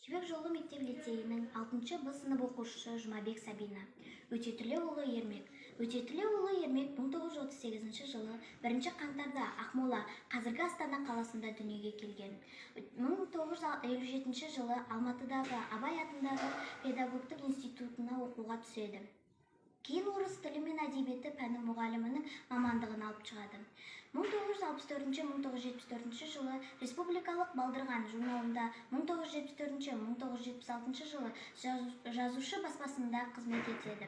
Жібек жолы мектеп-лицейінің 6 Б сынып оқушысы Жұмабек Сабина. Өтетілеуұлы Ермек. Өтетілеуұлы Ермек 1938 жылы 1 қаңтарда Ақмола, қазіргі Астана қаласында дүниеге келген. 1957 жылы Алматыдағы Абай атындағы педагогтық институтына оқуға түседі. Кейін орыс тілі мен әдебиеті пәні мұғалімінің мамандығын алып шығады. 1964-1974 жылы Республикалық Балдырған журналында, 1974-1976 жылы жазушы баспасында қызмет етеді.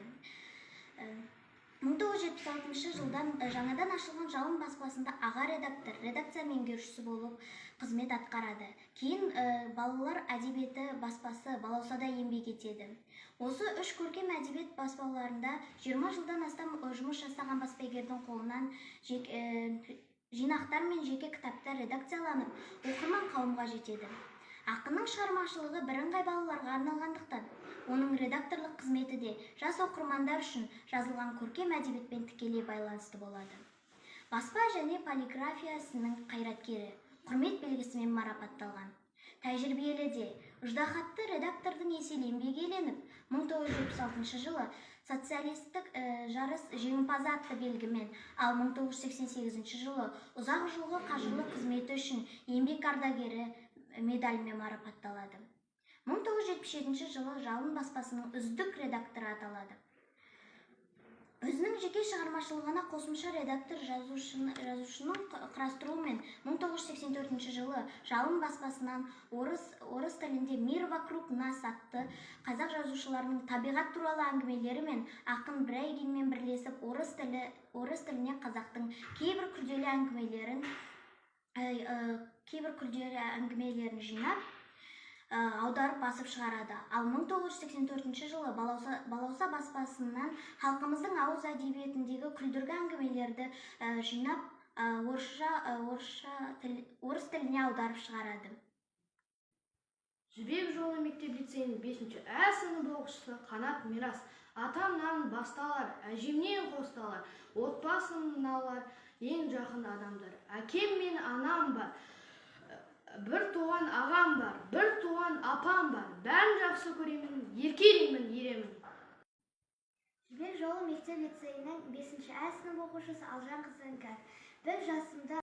1976 жылдан жаңадан ашылған Жалын баспасында аға редактор, редакция меңгерушісі болып қызмет атқарады. Кейін балалар әдебиеті баспасы Балаусада еңбек етеді. Осы үш көркем әдебиет баспаларында 20 жылдан астам жұмыс жасаған баспагердің қолынан жинақтар мен жеке кітаптар редакцияланып, оқырман қауымға жетеді. Ақынның шығармашылығы бірыңғай балаларға арналғандықтан, оның редакторлық қызметі де жас оқырмандар үшін жазылған көркем әдебиетпен тікелей байланысты болады. Баспа және полиграфиясының қайраткері, құрмет белгісімен марапатталған. Тәжірибелі де ыждахатты редактордың еселі еңбегі еленіп, 1976 жылы социалистік жарыс жеңімпазы атты белгімен, ал 1988 жылы ұзақ жылғы қажырлы қызметі үшін еңбек ардагері медалімен марапатталады. 1977 жылы Жалын баспасының үздік редакторы аталады. Өзінің жеке шығармашылығына қосымша редактор жазушының құрастыруымен 1984 жылы Жалын баспасынан орыс тілінде «Мир вокруг нас» атты қазақ жазушыларының табиғат туралы әңгімелері мен ақын Брайгинмен бірлесіп орыс тіліне қазақтың кейбір күрделі әңгімелерін жинап, аударып басып шығарады. Ал 1984 жылы Балауса баспасынан халқымыздың ауыз әдебиетіндегі күлдіргі әңгімелерді жинап, орыс тіліне аударып шығарады. Жібек жолы мектеп-лицейінің 5-ші Ә сынып оқушысы Қанат Мирас. Атамнан басталар, әжемнен қосталар, отбасымналар ең жақын адамдар. Әкем мен анам бар, бір туған ағам бар, бір туған апам бар. Бәрін жақсы көремін, еркелеймін, еремін. Жібек жолы мектеп-лицейінің 5-ші Ә сынып оқушысы Алжан Қызынкар. Бір жасымда